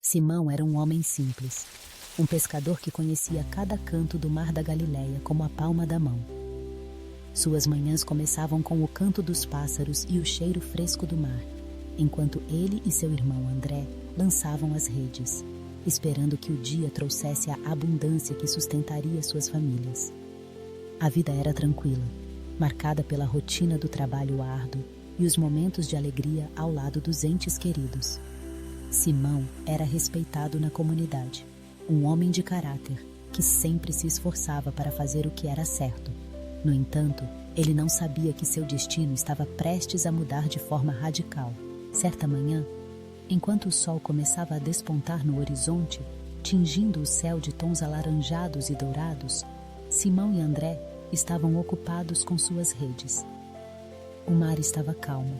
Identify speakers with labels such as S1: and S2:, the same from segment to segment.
S1: Simão era um homem simples, um pescador que conhecia cada canto do mar da Galileia como a palma da mão. Suas manhãs começavam com o canto dos pássaros e o cheiro fresco do mar, enquanto ele e seu irmão André lançavam as redes, esperando que o dia trouxesse a abundância que sustentaria suas famílias. A vida era tranquila, marcada pela rotina do trabalho árduo e os momentos de alegria ao lado dos entes queridos. Simão era respeitado na comunidade, um homem de caráter que sempre se esforçava para fazer o que era certo. No entanto, ele não sabia que seu destino estava prestes a mudar de forma radical. Certa manhã, enquanto o sol começava a despontar no horizonte, tingindo o céu de tons alaranjados e dourados, Simão e André estavam ocupados com suas redes. O mar estava calmo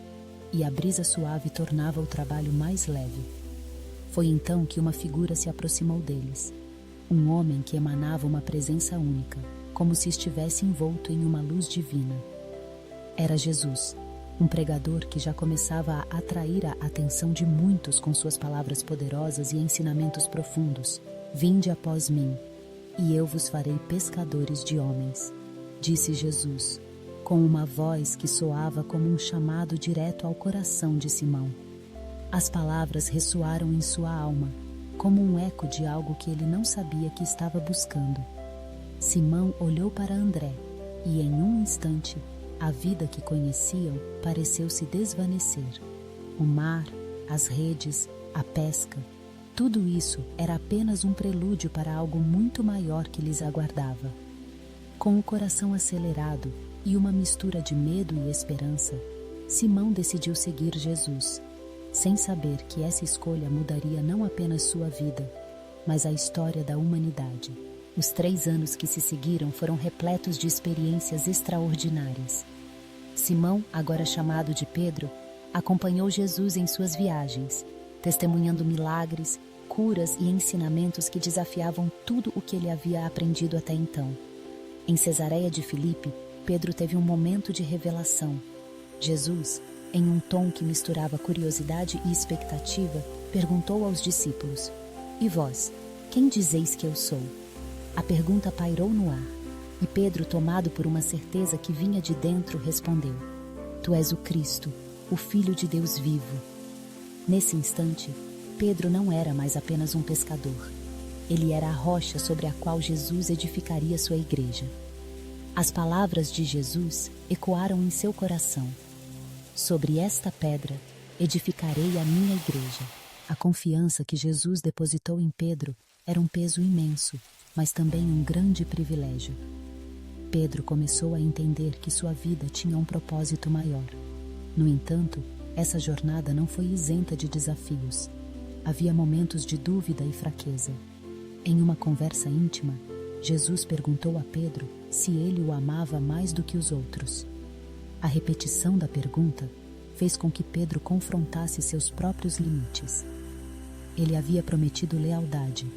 S1: e a brisa suave tornava o trabalho mais leve. Foi então que uma figura se aproximou deles, um homem que emanava uma presença única, como se estivesse envolto em uma luz divina. Era Jesus, um pregador que já começava a atrair a atenção de muitos com suas palavras poderosas e ensinamentos profundos. "Vinde após mim, e eu vos farei pescadores de homens", disse Jesus, com uma voz que soava como um chamado direto ao coração de Simão. As palavras ressoaram em sua alma, como um eco de algo que ele não sabia que estava buscando. Simão olhou para André, e em um instante, a vida que conheciam pareceu se desvanecer. O mar, as redes, a pesca, tudo isso era apenas um prelúdio para algo muito maior que lhes aguardava. Com o coração acelerado e uma mistura de medo e esperança, Simão decidiu seguir Jesus, sem saber que essa escolha mudaria não apenas sua vida, mas a história da humanidade. Os 3 anos que se seguiram foram repletos de experiências extraordinárias. Simão, agora chamado de Pedro, acompanhou Jesus em suas viagens, testemunhando milagres, curas e ensinamentos que desafiavam tudo o que ele havia aprendido até então. Em Cesareia de Filipe, Pedro teve um momento de revelação. Jesus, em um tom que misturava curiosidade e expectativa, perguntou aos discípulos: "E vós, quem dizeis que eu sou?" A pergunta pairou no ar, e Pedro, tomado por uma certeza que vinha de dentro, respondeu: "Tu és o Cristo, o Filho de Deus vivo." Nesse instante, Pedro não era mais apenas um pescador. Ele era a rocha sobre a qual Jesus edificaria sua igreja. As palavras de Jesus ecoaram em seu coração: "Sobre esta pedra edificarei a minha igreja." A confiança que Jesus depositou em Pedro era um peso imenso, mas também um grande privilégio. Pedro começou a entender que sua vida tinha um propósito maior. No entanto, essa jornada não foi isenta de desafios. Havia momentos de dúvida e fraqueza. Em uma conversa íntima, Jesus perguntou a Pedro se ele o amava mais do que os outros. A repetição da pergunta fez com que Pedro confrontasse seus próprios limites. Ele havia prometido lealdade,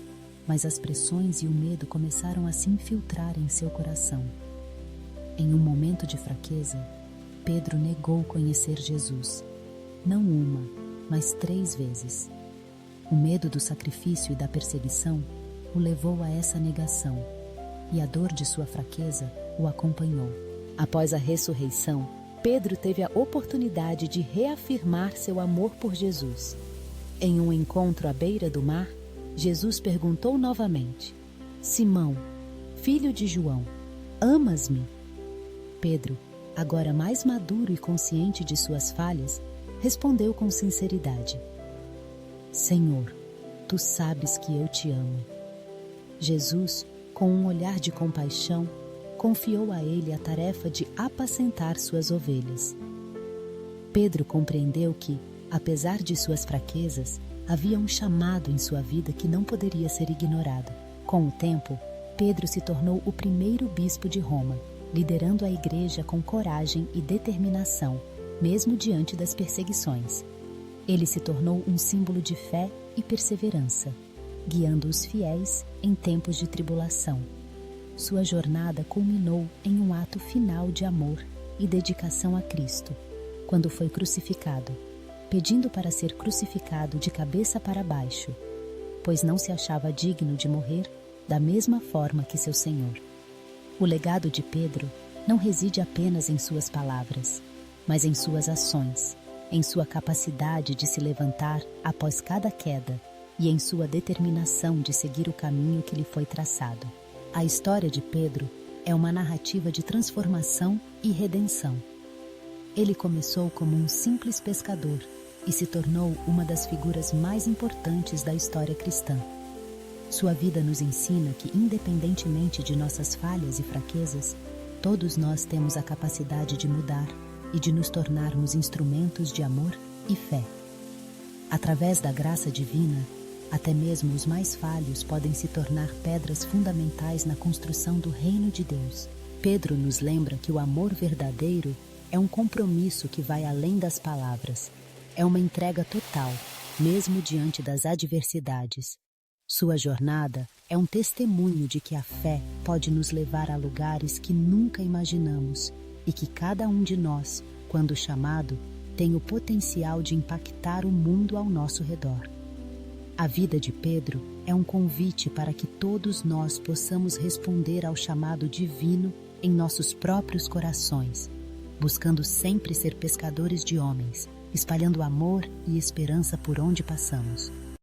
S1: mas as pressões e o medo começaram a se infiltrar em seu coração. Em um momento de fraqueza, Pedro negou conhecer Jesus, não uma, mas 3 vezes. O medo do sacrifício e da perseguição o levou a essa negação, e a dor de sua fraqueza o acompanhou. Após a ressurreição, Pedro teve a oportunidade de reafirmar seu amor por Jesus. Em um encontro à beira do mar, Jesus perguntou novamente: "Simão, filho de João, amas-me?" Pedro, agora mais maduro e consciente de suas falhas, respondeu com sinceridade: "Senhor, tu sabes que eu te amo." Jesus, com um olhar de compaixão, confiou a ele a tarefa de apacentar suas ovelhas. Pedro compreendeu que, apesar de suas fraquezas, havia um chamado em sua vida que não poderia ser ignorado. Com o tempo, Pedro se tornou o primeiro bispo de Roma, liderando a igreja com coragem e determinação, mesmo diante das perseguições. Ele se tornou um símbolo de fé e perseverança, guiando os fiéis em tempos de tribulação. Sua jornada culminou em um ato final de amor e dedicação a Cristo, quando foi crucificado, pedindo para ser crucificado de cabeça para baixo, pois não se achava digno de morrer da mesma forma que seu Senhor. O legado de Pedro não reside apenas em suas palavras, mas em suas ações, em sua capacidade de se levantar após cada queda e em sua determinação de seguir o caminho que lhe foi traçado. A história de Pedro é uma narrativa de transformação e redenção. Ele começou como um simples pescador e se tornou uma das figuras mais importantes da história cristã. Sua vida nos ensina que, independentemente de nossas falhas e fraquezas, todos nós temos a capacidade de mudar e de nos tornarmos instrumentos de amor e fé. Através da graça divina, até mesmo os mais falhos podem se tornar pedras fundamentais na construção do reino de Deus. Pedro nos lembra que o amor verdadeiro é um compromisso que vai além das palavras. É uma entrega total, mesmo diante das adversidades. Sua jornada é um testemunho de que a fé pode nos levar a lugares que nunca imaginamos e que cada um de nós, quando chamado, tem o potencial de impactar o mundo ao nosso redor. A vida de Pedro é um convite para que todos nós possamos responder ao chamado divino em nossos próprios corações, buscando sempre ser pescadores de homens, espalhando amor e esperança por onde passamos.